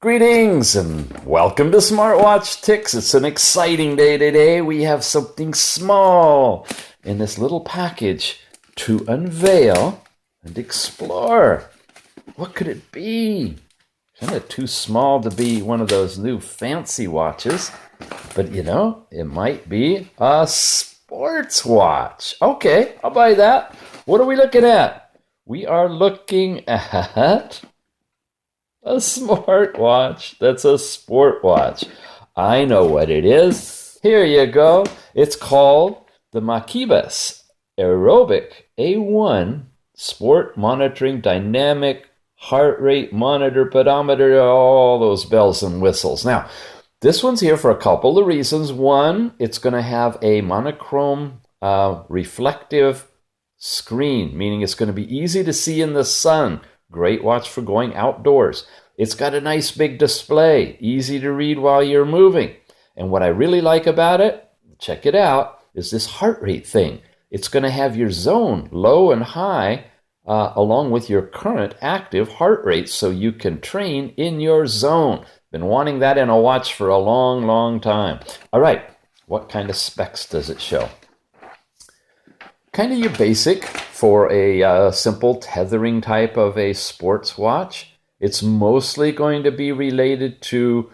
Greetings and welcome to SmartWatch Ticks. It's an exciting day today. We have something small in this little package to unveil and explore. What could it be? Kind of too small to be one of those new fancy watches, but it might be a sports watch. Okay, I'll buy that. What are we looking at? We are looking at a smartwatch. That's a sport watch. I know what it is. Here you go. It's called the Makibes Aerobic A11 Sport Monitoring Dynamic Heart Rate Monitor, Pedometer, all those bells and whistles. Now, this one's here for a couple of reasons. One, it's going to have a monochrome reflective screen, meaning it's going to be easy to see in the sun. Great watch for going outdoors. It's got a nice big display, easy to read while you're moving. And what I really like about it, check it out, is this heart rate thing. It's going to have your zone low and high along with your current active heart rate so you can train in your zone. Been wanting that in a watch for a long, long time. All right, what kind of specs does it show? Kind of your basic for a simple tethering type of a sports watch. It's mostly going to be related to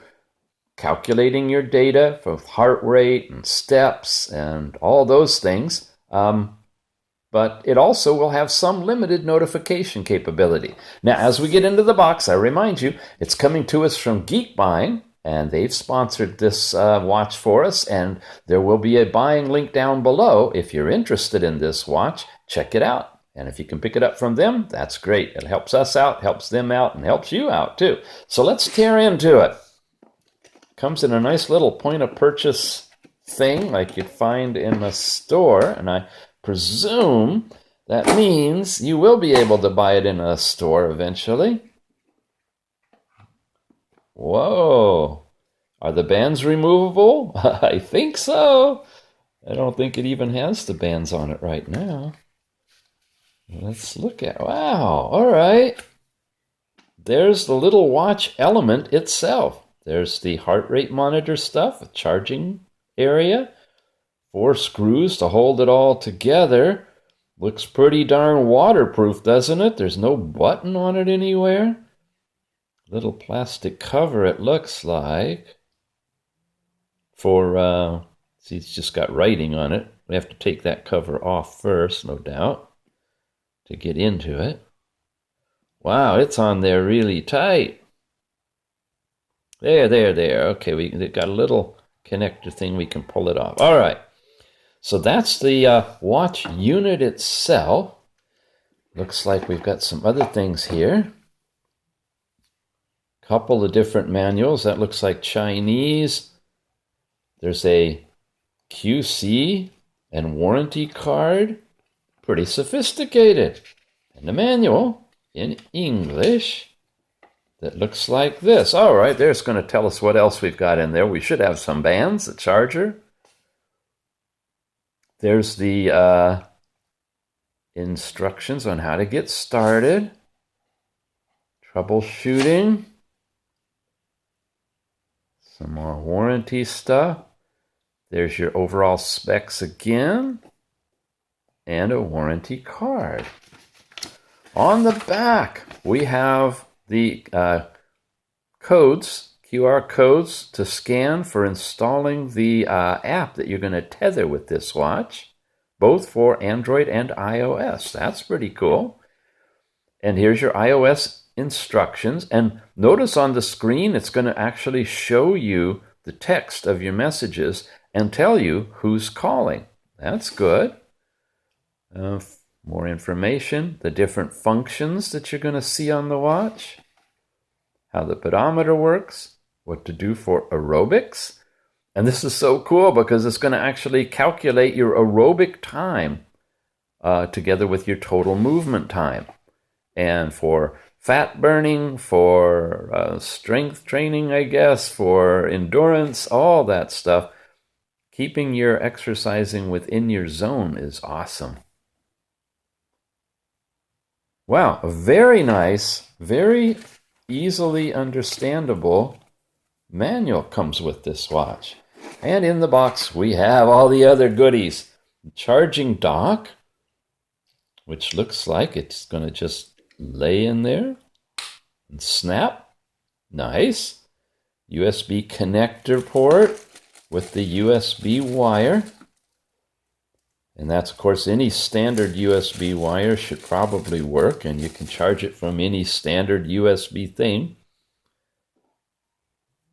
calculating your data for heart rate and steps and all those things. But it also will have some limited notification capability. Now, as we get into the box, I remind you, it's coming to us from Geekbuying. And they've sponsored this watch for us, and there will be a buying link down below. If you're interested in this watch, check it out. And if you can pick it up from them, that's great. It helps us out, helps them out, and helps you out too. So let's tear into it. Comes in a nice little point of purchase thing like you'd find in a store, and I presume that means you will be able to buy it in a store eventually. Whoa, are the bands removable? I think so. I don't think it even has the bands on it right now. Let's look at, wow, all right. There's the little watch element itself. There's the heart rate monitor stuff, a charging area, 4 screws to hold it all together. Looks pretty darn waterproof, doesn't it? There's no button on it anywhere. Little plastic cover, it looks like, for, see, it's just got writing on it. We have to take that cover off first, no doubt, to get into it. Wow, it's on there really tight. There. Okay, we got a little connector thing, we can pull it off. All right, so that's the watch unit itself. Looks like we've got some other things here. Couple of different manuals. That looks like Chinese. There's a QC and warranty card. Pretty sophisticated. And a manual in English that looks like this. All right, there's going to tell us what else we've got in there. We should have some bands, a charger. There's the instructions on how to get started. Troubleshooting. Some more warranty stuff. There's your overall specs again. And a warranty card. On the back, we have the codes, QR codes to scan for installing the app that you're going to tether with this watch, both for Android and iOS. That's pretty cool. And here's your iOS instructions, and notice on the screen it's going to actually show you the text of your messages and tell you who's calling. That's good. More information, the different functions that you're going to see on the watch, how the pedometer works, what to do for aerobics. And this is so cool because it's going to actually calculate your aerobic time together with your total movement time. And for fat burning, for strength training, I guess, for endurance, all that stuff. Keeping your exercising within your zone is awesome. Wow, very nice, very easily understandable manual comes with this watch. And in the box, we have all the other goodies. Charging dock, which looks like it's going to just lay in there and snap. Nice. USB connector port with the USB wire. And that's, of course, any standard USB wire should probably work, and you can charge it from any standard USB thing.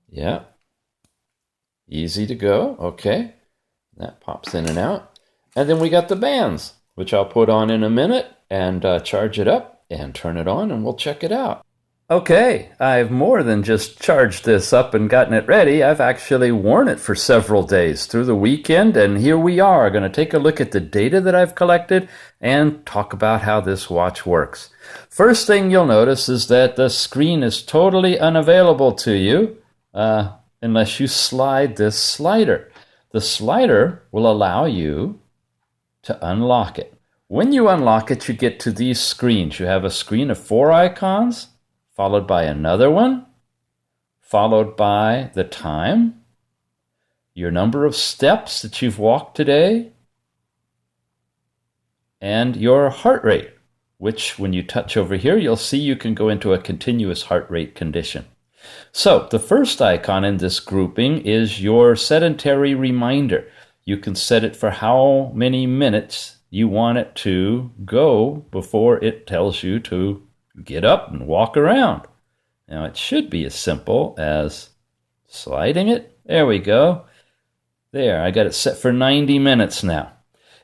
Yeah. Easy to go. Okay. That pops in and out. And then we got the bands, which I'll put on in a minute and charge it up and turn it on, and we'll check it out. Okay, I've more than just charged this up and gotten it ready. I've actually worn it for several days through the weekend, and here we are going to take a look at the data that I've collected and talk about how this watch works. First thing you'll notice is that the screen is totally unavailable to you unless you slide this slider. The slider will allow you to unlock it. When you unlock it, you get to these screens. You have a screen of 4 icons, followed by another one, followed by the time, your number of steps that you've walked today, and your heart rate, which when you touch over here, you'll see you can go into a continuous heart rate condition. So the first icon in this grouping is your sedentary reminder. You can set it for how many minutes you want it to go before it tells you to get up and walk around. Now it should be as simple as sliding it. There we go. There, I got it set for 90 minutes now.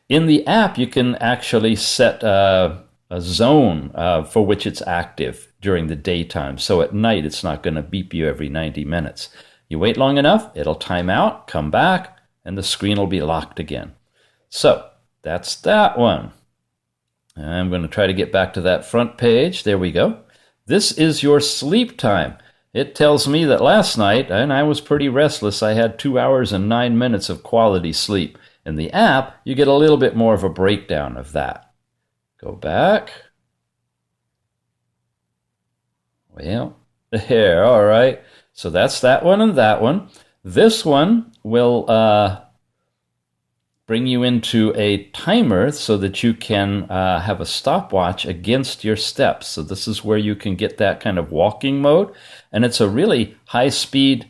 In the app, you can actually set a zone for which it's active during the daytime. So at night, it's not going to beep you every 90 minutes. You wait long enough, it'll time out, come back, and the screen will be locked again. So that's that one. I'm going to try to get back to that front page. There we go. This is your sleep time. It tells me that last night, and I was pretty restless, I had 2 hours and 9 minutes of quality sleep. In the app, you get a little bit more of a breakdown of that. Go back. Well, there, all right. So that's that one and that one. This one will bring you into a timer so that you can have a stopwatch against your steps. So this is where you can get that kind of walking mode. And it's a really high-speed,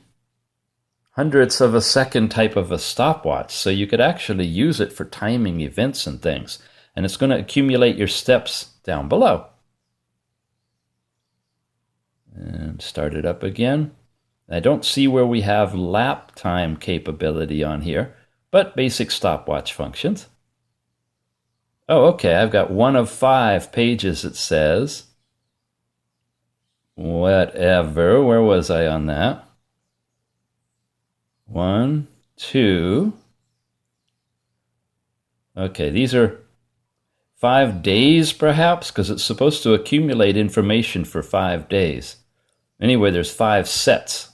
hundredths of a second type of a stopwatch. So you could actually use it for timing events and things. And it's going to accumulate your steps down below. And start it up again. I don't see where we have lap time capability on here, but basic stopwatch functions. Oh, okay, I've got 1 of 5 pages, it says. Whatever, where was I on that? 1, 2. Okay, these are 5 days perhaps, because it's supposed to accumulate information for 5 days. Anyway, there's 5 sets.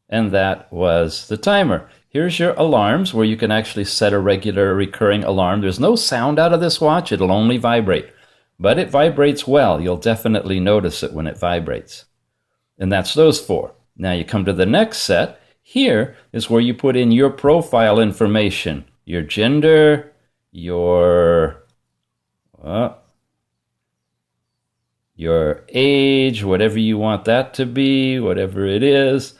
And that was the timer. Here's your alarms, where you can actually set a regular recurring alarm. There's no sound out of this watch. It'll only vibrate. But it vibrates well. You'll definitely notice it when it vibrates. And that's those 4. Now you come to the next set. Here is where you put in your profile information. Your gender, your age, whatever you want that to be, whatever it is.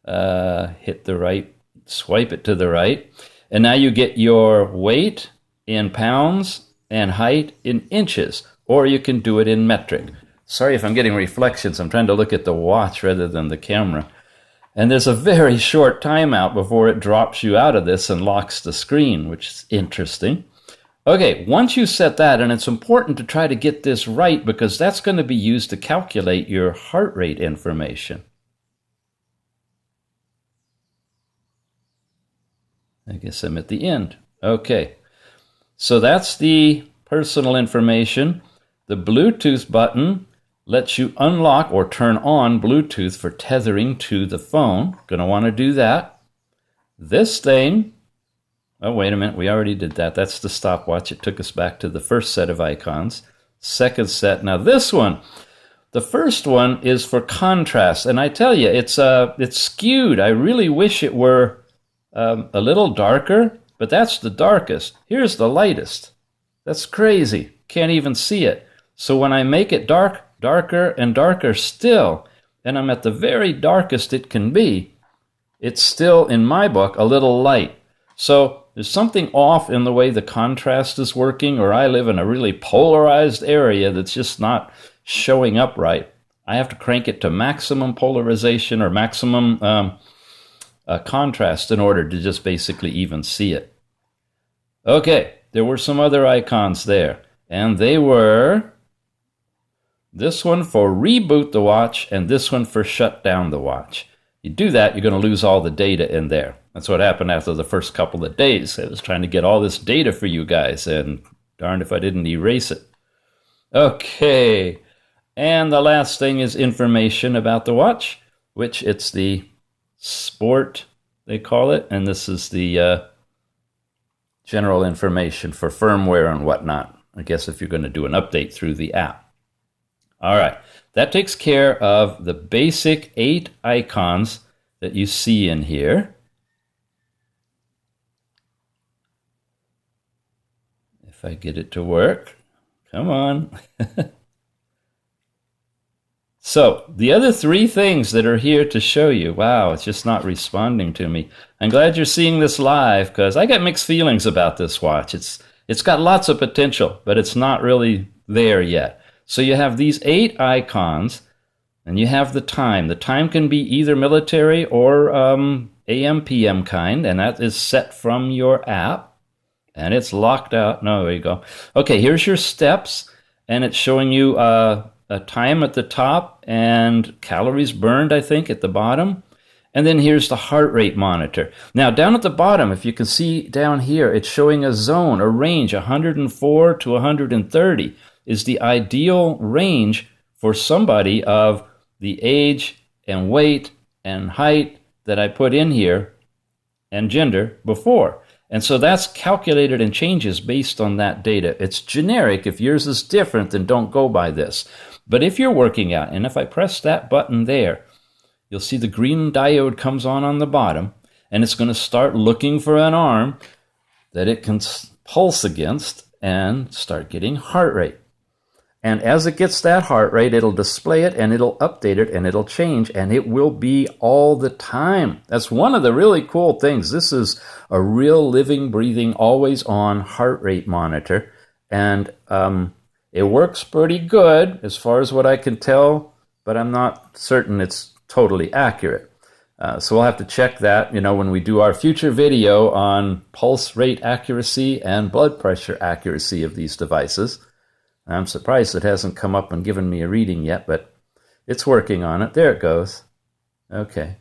Hit the right, swipe it to the right. And now you get your weight in pounds and height in inches, or you can do it in metric. Sorry if I'm getting reflections. I'm trying to look at the watch rather than the camera. And there's a very short timeout before it drops you out of this and locks the screen, which is interesting. Okay, once you set that, and it's important to try to get this right because that's going to be used to calculate your heart rate information. I guess I'm at the end. Okay, so that's the personal information. The Bluetooth button lets you unlock or turn on Bluetooth for tethering to the phone. Going to want to do that. This thing, oh, wait a minute, we already did that. That's the stopwatch. It took us back to the first set of icons. Second set, now this one. The first one is for contrast, and I tell you, it's skewed. I really wish it were a little darker, but that's the darkest. Here's the lightest. That's crazy. Can't even see it. So when I make it darker and darker still, and I'm at the very darkest it can be, it's still, in my book, a little light. So there's something off in the way the contrast is working, or I live in a really polarized area that's just not showing up right. I have to crank it to maximum polarization or maximum contrast in order to just basically even see it. Okay, there were some other icons there, and they were this one for reboot the watch and this one for shut down the watch. You do that, you're going to lose all the data in there. That's what happened after the first couple of days. I was trying to get all this data for you guys, and darned if I didn't erase it. Okay, and the last thing is information about the watch, which it's the Sport, they call it, and this is the general information for firmware and whatnot. I guess if you're going to do an update through the app. All right, that takes care of the basic 8 icons that you see in here. If I get it to work, come on. So the other 3 things that are here to show you, wow, it's just not responding to me. I'm glad you're seeing this live because I got mixed feelings about this watch. It's got lots of potential, but it's not really there yet. So you have these 8 icons, and you have the time. The time can be either military or AM, PM kind, and that is set from your app, and it's locked out. No, there you go. Okay, here's your steps, and it's showing you a time at the top and calories burned, I think, at the bottom. And then here's the heart rate monitor. Now, down at the bottom, if you can see down here, it's showing a zone, a range, 104 to 130. Is the ideal range for somebody of the age and weight and height that I put in here and gender before. And so that's calculated and changes based on that data. It's generic. If yours is different, then don't go by this. But if you're working out, and if I press that button there, you'll see the green diode comes on the bottom, and it's going to start looking for an arm that it can pulse against and start getting heart rate. And as it gets that heart rate, it'll display it, and it'll update it, and it'll change, and it will be all the time. That's one of the really cool things. This is a real living, breathing, always-on heart rate monitor, and it works pretty good as far as what I can tell, but I'm not certain it's totally accurate. So we'll have to check that, when we do our future video on pulse rate accuracy and blood pressure accuracy of these devices. I'm surprised it hasn't come up and given me a reading yet, but it's working on it. There it goes. Okay.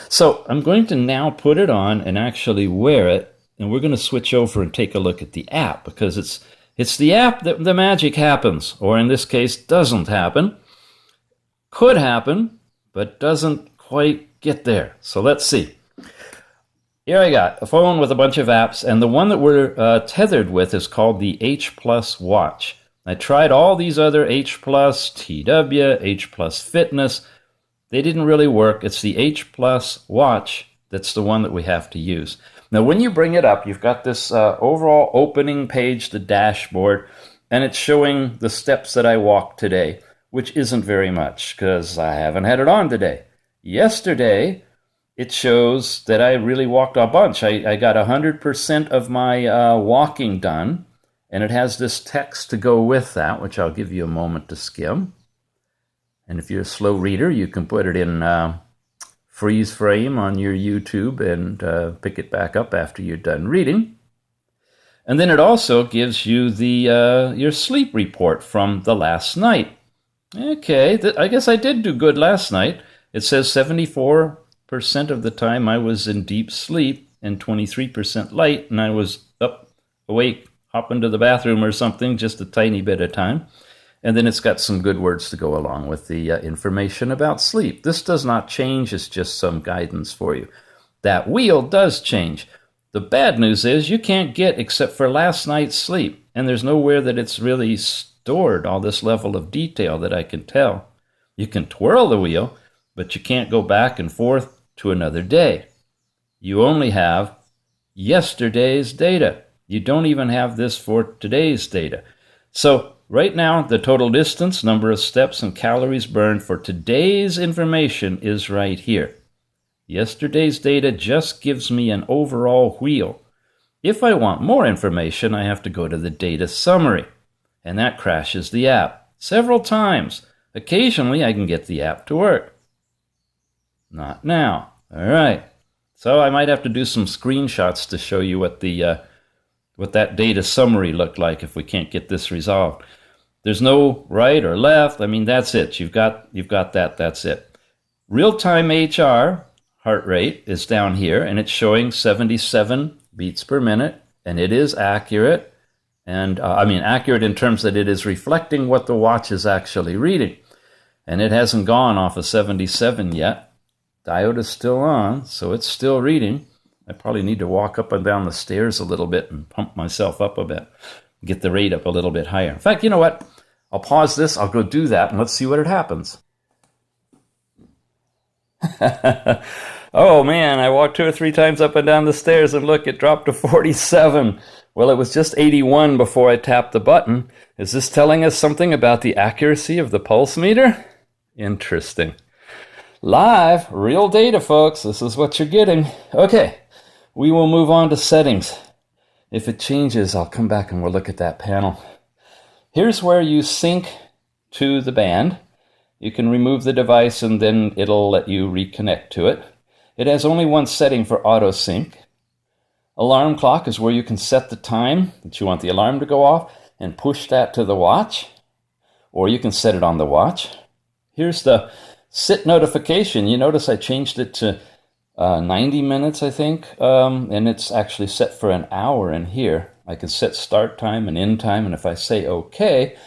So I'm going to now put it on and actually wear it, and we're going to switch over and take a look at the app, because it's the app that the magic happens, or in this case, doesn't happen. Could happen, but doesn't quite get there. So let's see. Here I got a phone with a bunch of apps, and the one that we're tethered with is called the H Plus Watch. I tried all these other H Plus, TW, H Plus Fitness. They didn't really work. It's the H Plus Watch that's the one that we have to use. Now, when you bring it up, you've got this overall opening page, the dashboard, and it's showing the steps that I walked today, which isn't very much because I haven't had it on today. Yesterday, it shows that I really walked a bunch. I got 100% of my walking done. And it has this text to go with that, which I'll give you a moment to skim. And if you're a slow reader, you can put it in freeze frame on your YouTube and pick it back up after you're done reading. And then it also gives you the your sleep report from the last night. Okay, I guess I did do good last night. It says 74% of the time I was in deep sleep and 23% light, and I was up, awake, hopping to the bathroom or something, just a tiny bit of time. And then it's got some good words to go along with the information about sleep. This does not change. It's just some guidance for you. That wheel does change. The bad news is you can't get except for last night's sleep. And there's nowhere that it's really stored all this level of detail that I can tell. You can twirl the wheel, but you can't go back and forth to another day. You only have yesterday's data. You don't even have this for today's data. So right now, the total distance, number of steps, and calories burned for today's information is right here. Yesterday's data just gives me an overall wheel. If I want more information, I have to go to the data summary, and that crashes the app several times. Occasionally, I can get the app to work. Not now. All right. So I might have to do some screenshots to show you what that data summary looked like if we can't get this resolved. There's no right or left. I mean, that's it. You've got that. That's it. Real-time HR heart rate is down here, and it's showing 77 beats per minute, and it is accurate. And accurate in terms that it is reflecting what the watch is actually reading. And it hasn't gone off of 77 yet. Diode is still on, so it's still reading. I probably need to walk up and down the stairs a little bit and pump myself up a bit, get the rate up a little bit higher. In fact, you know what? I'll pause this, I'll go do that, and let's see what happens. Oh man, I walked 2 or 3 times up and down the stairs, and look, it dropped to 47. Well, it was just 81 before I tapped the button. Is this telling us something about the accuracy of the pulse meter? Interesting. Live, real data, folks. This is what you're getting. Okay, we will move on to settings. If it changes, I'll come back and we'll look at that panel. Here's where you sync to the band. You can remove the device and then it'll let you reconnect to it. It has only one setting for auto sync. Alarm clock is where you can set the time that you want the alarm to go off and push that to the watch, or you can set it on the watch. Here's the sit notification. You notice I changed it to 90 minutes, I think, and it's actually set for an hour in here. I can set start time and end time, and if I say OK,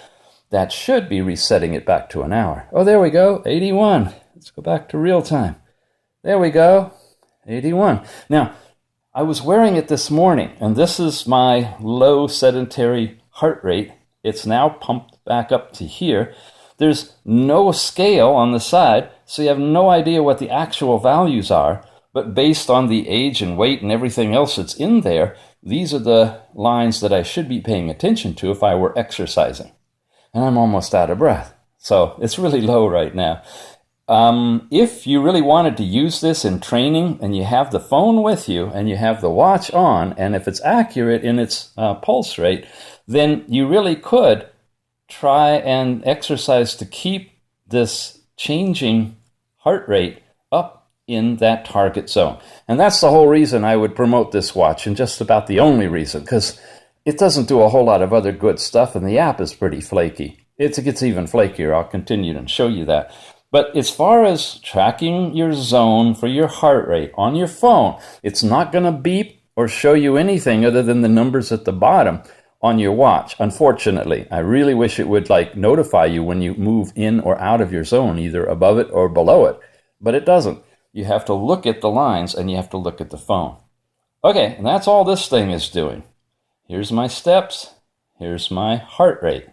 that should be resetting it back to an hour. Oh, there we go, 81. Let's go back to real time. There we go, 81. Now, I was wearing it this morning, and this is my low sedentary heart rate. It's now pumped back up to here. There's no scale on the side, so you have no idea what the actual values are. But based on the age and weight and everything else that's in there, these are the lines that I should be paying attention to if I were exercising. And I'm almost out of breath. So it's really low right now. If you really wanted to use this in training and you have the phone with you and you have the watch on, and if it's accurate in its pulse rate, then you really could try and exercise to keep this changing heart rate up in that target zone. And that's the whole reason I would promote this watch, and just about the only reason, because it doesn't do a whole lot of other good stuff, and the app is pretty flaky. It gets even flakier. I'll continue and show you that. But as far as tracking your zone for your heart rate on your phone, it's not going to beep or show you anything other than the numbers at the bottom on your watch. Unfortunately, I really wish it would notify you when you move in or out of your zone, either above it or below it. But it doesn't. You have to look at the lines and you have to look at the phone. Okay, and that's all this thing is doing. Here's my steps. Here's my heart rate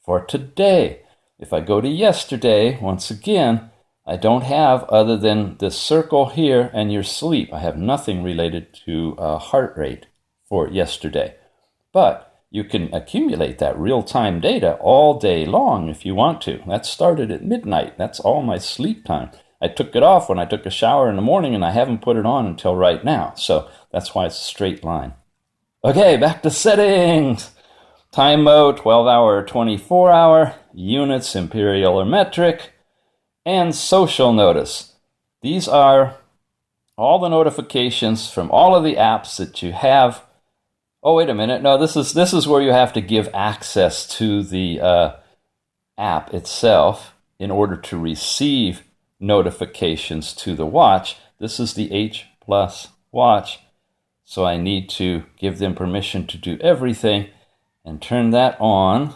for today. If I go to yesterday, once again, I don't have other than this circle here and your sleep. I have nothing related to heart rate for yesterday. But you can accumulate that real-time data all day long if you want to. That started at midnight. That's all my sleep time. I took it off when I took a shower in the morning, and I haven't put it on until right now. So that's why it's a straight line. Okay, back to settings. Time mode, 12-hour, 24-hour, units, imperial or metric, and social notice. These are all the notifications from all of the apps that you have. Oh, wait a minute. No, this is where you have to give access to the app itself in order to receive notifications to the watch. This is the H Plus watch, so I need to give them permission to do everything and turn that on.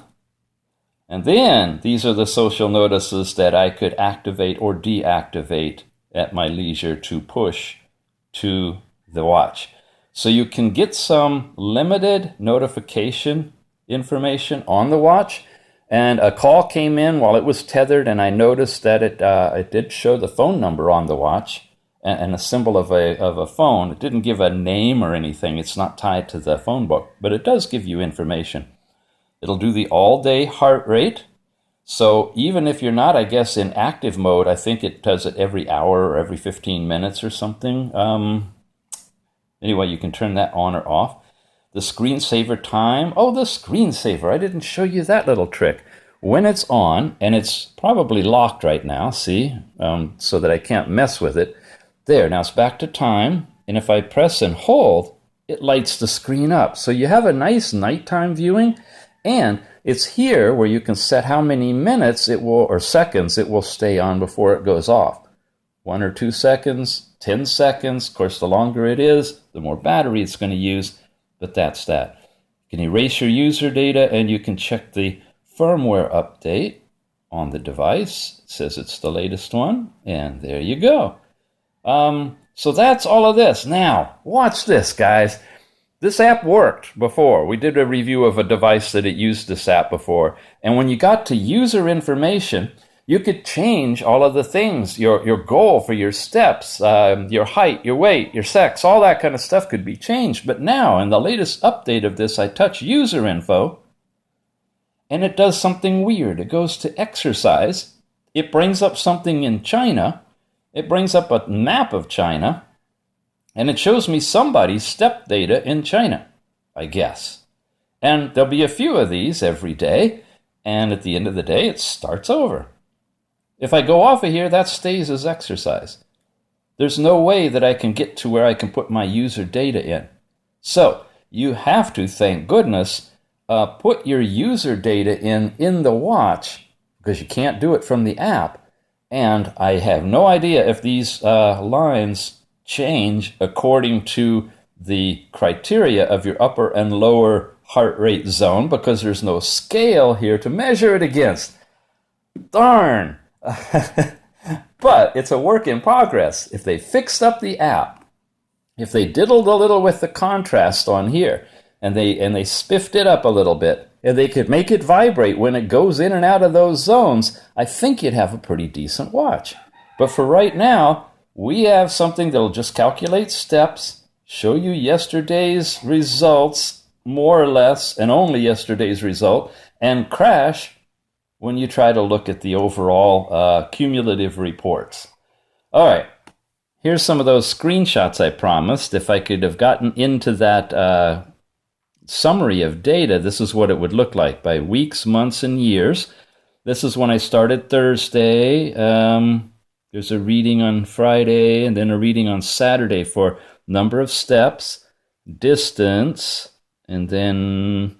And then these are the social notices that I could activate or deactivate at my leisure to push to the watch. So you can get some limited notification information on the watch, And a call came in while it was tethered, and I noticed that it did show the phone number on the watch and a symbol of a phone. It didn't give a name or anything. It's not tied to the phone book, but it does give you information. It'll do the all-day heart rate. So even if you're not, I guess, in active mode, I think it does it every hour or every 15 minutes or something. Anyway, you can turn that on or off. The screensaver time. Oh, the screensaver. I didn't show you that little trick. When it's on, and it's probably locked right now, see, so that I can't mess with it. There, now it's back to time. And if I press and hold, it lights the screen up. So you have a nice nighttime viewing. And it's here where you can set how many minutes it will, or seconds, it will stay on before it goes off. 1 or 2 seconds, 10 seconds. Of course, the longer it is, the more battery it's going to use. But that's that. You can erase your user data, and you can check the firmware update on the device. It says it's the latest one, and there you go. So that's all of this. Now, watch this, guys. This app worked before. We did a review of a device that it used this app before, and when you got to user information, you could change all of the things, your goal for your steps, your height, your weight, your sex, all that kind of stuff could be changed. But now, in the latest update of this, I touch user info, and it does something weird. It goes to exercise. It brings up something in China. It brings up a map of China, and it shows me somebody's step data in China, I guess. And there'll be a few of these every day, and at the end of the day, it starts over. If I go off of here, that stays as exercise. There's no way that I can get to where I can put my user data in. So you have to, thank goodness, put your user data in the watch, because you can't do it from the app. And I have no idea if these lines change according to the criteria of your upper and lower heart rate zone, because there's no scale here to measure it against. Darn! But it's a work in progress. If they fixed up the app, if they diddled a little with the contrast on here, and they spiffed it up a little bit, and they could make it vibrate when it goes in and out of those zones, I think you'd have a pretty decent watch. But for right now, we have something that'll just calculate steps, show you yesterday's results, more or less, and only yesterday's result, and crash when you try to look at the overall cumulative reports. All right, here's some of those screenshots I promised. If I could have gotten into that summary of data, this is what it would look like by weeks, months, and years. This is when I started Thursday. There's a reading on Friday, and then a reading on Saturday for number of steps, distance, and then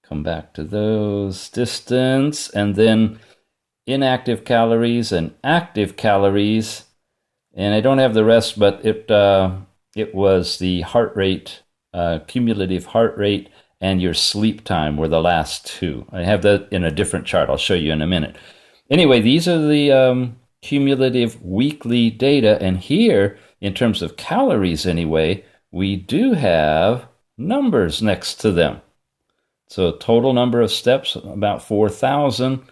come back to those, distance, and then inactive calories and active calories. And I don't have the rest, but it was the heart rate, cumulative heart rate, and your sleep time were the last two. I have that in a different chart. I'll show you in a minute. Anyway, these are the cumulative weekly data. And here, in terms of calories anyway, we do have numbers next to them. So total number of steps, about 4,000.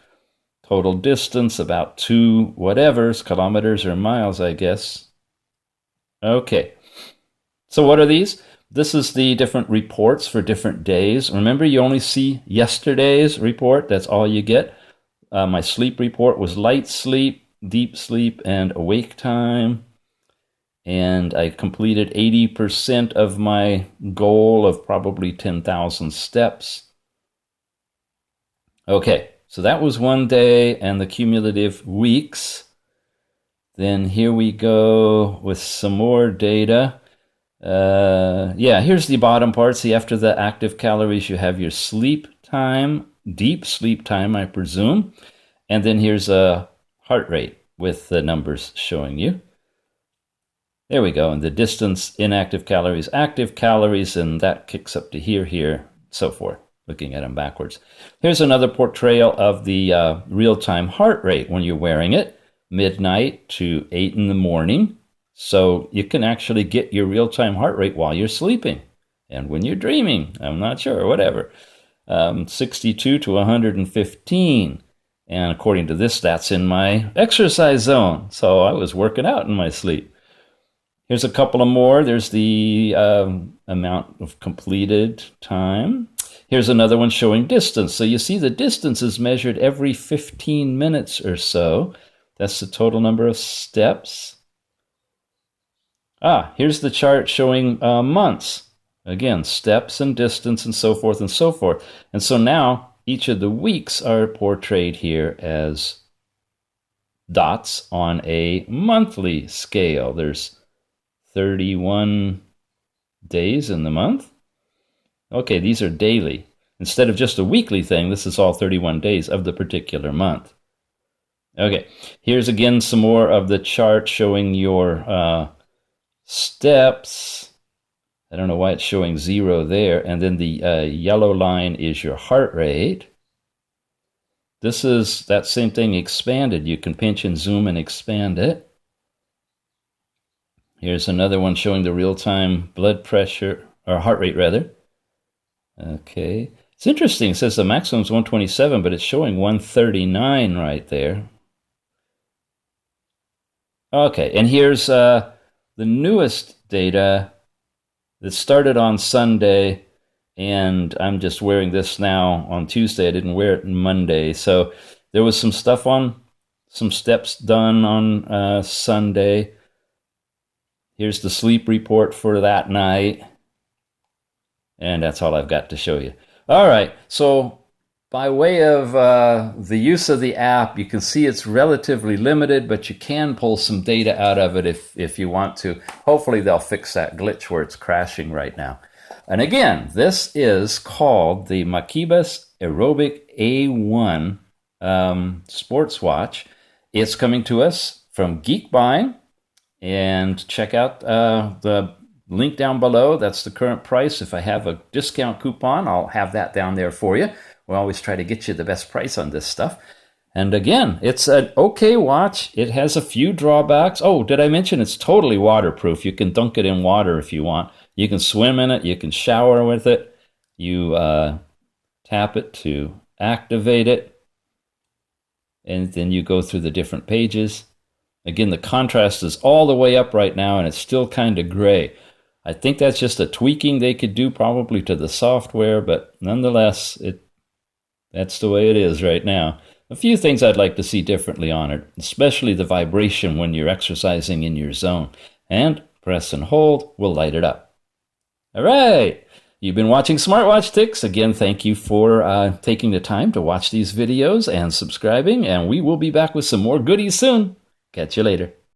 Total distance, about 2 whatevers, kilometers or miles, I guess. Okay. So what are these? This is the different reports for different days. Remember, you only see yesterday's report. That's all you get. My sleep report was light sleep, deep sleep, and awake time. And I completed 80% of my goal of probably 10,000 steps. Okay, so that was one day and the cumulative weeks. Then here we go with some more data. Here's the bottom part. See, after the active calories, you have your sleep time, deep sleep time, I presume. And then here's a heart rate with the numbers showing you. There we go. And the distance, inactive calories, active calories, and that kicks up to here, so forth, looking at them backwards. Here's another portrayal of the real-time heart rate when you're wearing it, midnight to 8 in the morning. So you can actually get your real-time heart rate while you're sleeping and when you're dreaming. I'm not sure, whatever. 62 to 115. And according to this, that's in my exercise zone. So I was working out in my sleep. Here's a couple of more. There's the amount of completed time. Here's another one showing distance. So you see the distance is measured every 15 minutes or so. That's the total number of steps. Here's the chart showing months. Again, steps and distance and so forth and so forth. And so now each of the weeks are portrayed here as dots on a monthly scale. There's 31 days in the month. Okay, these are daily. Instead of just a weekly thing, this is all 31 days of the particular month. Okay, here's again some more of the chart showing your steps. I don't know why it's showing 0 there. And then the yellow line is your heart rate. This is that same thing expanded. You can pinch and zoom and expand it. Here's another one showing the real-time blood pressure, or heart rate rather. Okay. It's interesting. It says the maximum is 127, but it's showing 139 right there. Okay, and here's the newest data that started on Sunday, and I'm just wearing this now on Tuesday. I didn't wear it on Monday. So there was some stuff on, some steps done on Sunday. Here's the sleep report for that night. And that's all I've got to show you. All right, so by way of the use of the app, you can see it's relatively limited, but you can pull some data out of it if you want to. Hopefully they'll fix that glitch where it's crashing right now. And again, this is called the Makibes Aerobic A11 Sports Watch. It's coming to us from Geekbuying. And check out the link down below. That's the current price. If I have a discount coupon, I'll have that down there for you. We always try to get you the best price on this stuff. And again, it's an okay watch. It has a few drawbacks. Oh, did I mention it's totally waterproof? You can dunk it in water if you want. You can swim in it. You can shower with it. You tap it to activate it. And then you go through the different pages. Again, the contrast is all the way up right now, and it's still kind of gray. I think that's just a tweaking they could do probably to the software, but nonetheless, that's the way it is right now. A few things I'd like to see differently on it, especially the vibration when you're exercising in your zone. And press and hold will light it up. All right. You've been watching SmartWatch Tics. Again, thank you for taking the time to watch these videos and subscribing, and we will be back with some more goodies soon. Catch you later.